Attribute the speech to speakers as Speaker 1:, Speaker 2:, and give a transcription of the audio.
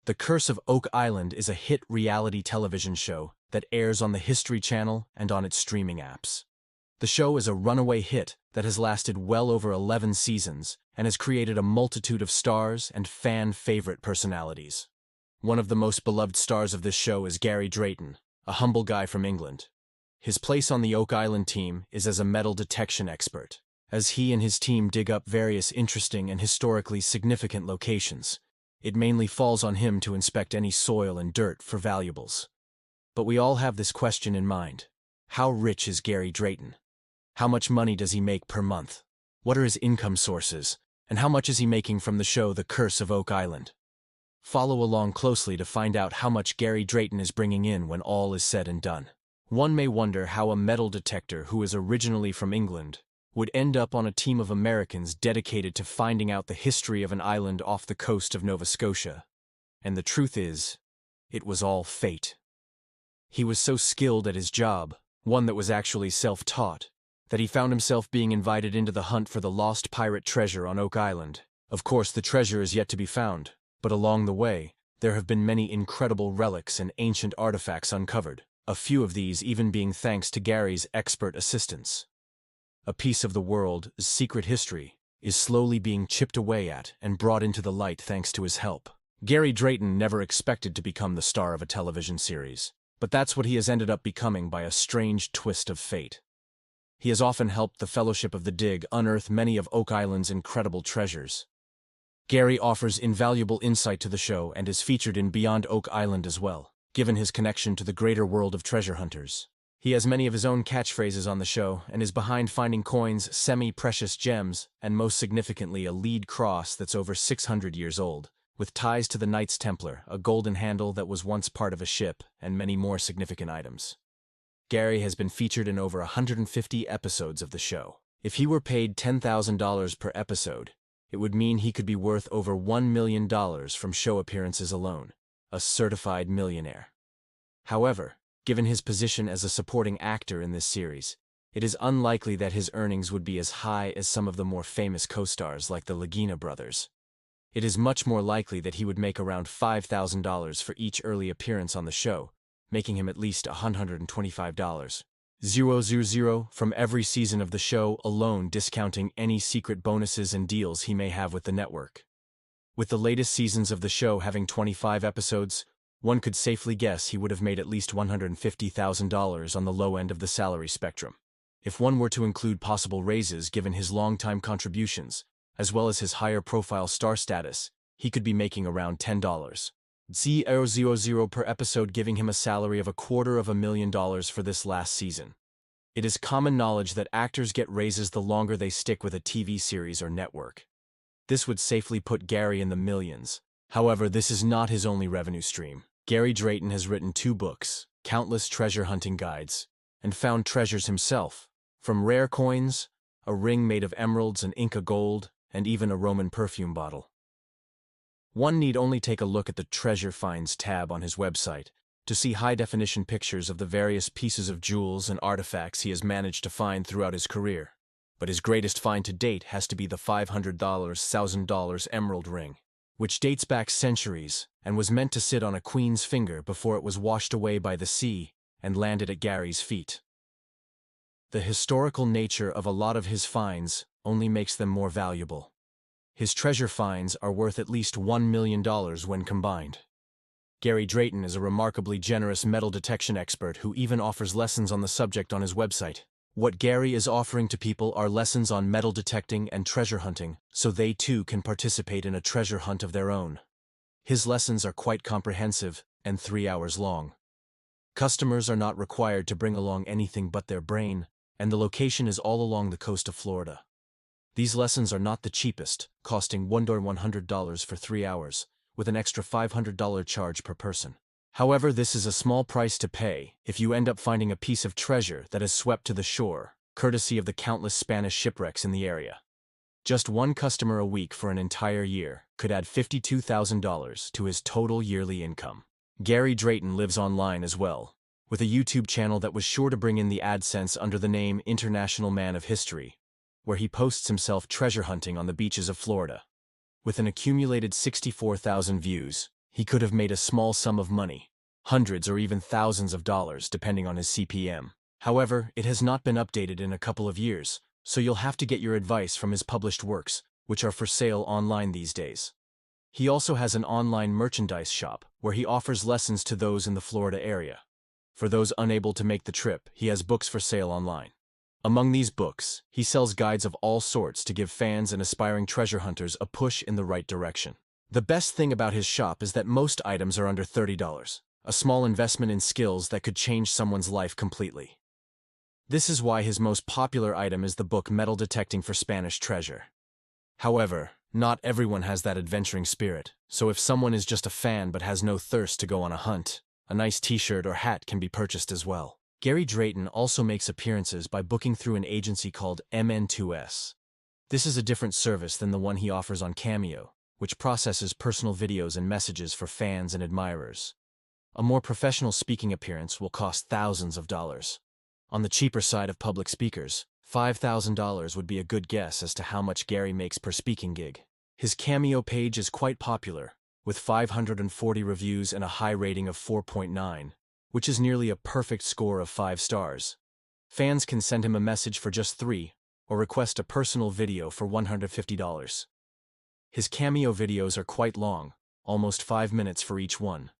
Speaker 1: The Curse of Oak Island is a hit reality television show that airs on the History Channel and on its streaming apps. The show is a runaway hit that has lasted well over 11 seasons and has created a multitude of stars and fan-favorite personalities. One of the most beloved stars of this show is Gary Drayton, a humble guy from England. His place on the Oak Island team is as a metal detection expert, as he and his team dig up various interesting and historically significant locations. It mainly falls on him to inspect any soil and dirt for valuables. But we all have this question in mind. How rich is Gary Drayton? How much money does he make per month? What are his income sources? And how much is he making from the show The Curse of Oak Island? Follow along closely to find out how much Gary Drayton is bringing in when all is said and done. One may wonder how a metal detector who is originally from England would end up on a team of Americans dedicated to finding out the history of an island off the coast of Nova Scotia. And the truth is, it was all fate. He was so skilled at his job, one that was actually self-taught, that he found himself being invited into the hunt for the lost pirate treasure on Oak Island. Of course, the treasure is yet to be found, but along the way, there have been many incredible relics and ancient artifacts uncovered, a few of these even being thanks to Gary's expert assistance. A piece of the world's secret history is slowly being chipped away at and brought into the light thanks to his help. Gary Drayton never expected to become the star of a television series, but that's what he has ended up becoming by a strange twist of fate. He has often helped the Fellowship of the Dig unearth many of Oak Island's incredible treasures. Gary offers invaluable insight to the show and is featured in Beyond Oak Island as well, given his connection to the greater world of treasure hunters. He has many of his own catchphrases on the show and is behind finding coins, semi-precious gems, and most significantly a lead cross that's over 600 years old, with ties to the Knights Templar, a golden handle that was once part of a ship, and many more significant items. Gary has been featured in over 150 episodes of the show. If he were paid $10,000 per episode, it would mean he could be worth over $1 million from show appearances alone, a certified millionaire. However, given his position as a supporting actor in this series, it is unlikely that his earnings would be as high as some of the more famous co-stars like the Lagina brothers. It is much more likely that he would make around $5,000 for each early appearance on the show, making him at least $125,000 from every season of the show alone, discounting any secret bonuses and deals he may have with the network. With the latest seasons of the show having 25 episodes, one could safely guess he would have made at least $150,000 on the low end of the salary spectrum. If one were to include possible raises given his long-time contributions, as well as his higher profile star status, he could be making around $10,000 per episode, giving him a salary of $250,000 for this last season. It is common knowledge that actors get raises the longer they stick with a TV series or network. This would safely put Gary in the millions. However, this is not his only revenue stream. Gary Drayton has written 2 books, countless treasure hunting guides, and found treasures himself, from rare coins, a ring made of emeralds and Inca gold, and even a Roman perfume bottle. One need only take a look at the Treasure Finds tab on his website to see high-definition pictures of the various pieces of jewels and artifacts he has managed to find throughout his career. But his greatest find to date has to be the $500,000 emerald ring, which dates back centuries and was meant to sit on a queen's finger before it was washed away by the sea and landed at Gary's feet. The historical nature of a lot of his finds only makes them more valuable. His treasure finds are worth at least $1 million when combined. Gary Drayton is a remarkably generous metal detection expert who even offers lessons on the subject on his website. What Gary is offering to people are lessons on metal detecting and treasure hunting, so they too can participate in a treasure hunt of their own. His lessons are quite comprehensive and 3 hours long. Customers are not required to bring along anything but their brain, and the location is all along the coast of Florida. These lessons are not the cheapest, costing $100 for 3 hours, with an extra $500 charge per person. However, this is a small price to pay if you end up finding a piece of treasure that has swept to the shore, courtesy of the countless Spanish shipwrecks in the area. Just one customer a week for an entire year could add $52,000 to his total yearly income. Gary Drayton lives online as well, with a YouTube channel that was sure to bring in the AdSense under the name International Man of History, where he posts himself treasure hunting on the beaches of Florida. With an accumulated 64,000 views, he could have made a small sum of money, hundreds or even thousands of dollars depending on his CPM. However, it has not been updated in a couple of years, so you'll have to get your advice from his published works, which are for sale online these days. He also has an online merchandise shop where he offers lessons to those in the Florida area. For those unable to make the trip, he has books for sale online. Among these books, he sells guides of all sorts to give fans and aspiring treasure hunters a push in the right direction. The best thing about his shop is that most items are under $30, a small investment in skills that could change someone's life completely. This is why his most popular item is the book Metal Detecting for Spanish Treasure. However, not everyone has that adventuring spirit, so if someone is just a fan but has no thirst to go on a hunt, a nice t-shirt or hat can be purchased as well. Gary Drayton also makes appearances by booking through an agency called MN2S. This is a different service than the one he offers on Cameo, which processes personal videos and messages for fans and admirers. A more professional speaking appearance will cost thousands of dollars. On the cheaper side of public speakers, $5,000 would be a good guess as to how much Gary makes per speaking gig. His Cameo page is quite popular, with 540 reviews and a high rating of 4.9, which is nearly a perfect score of 5 stars. Fans can send him a message for just $3, or request a personal video for $150. His Cameo videos are quite long, almost 5 minutes for each one.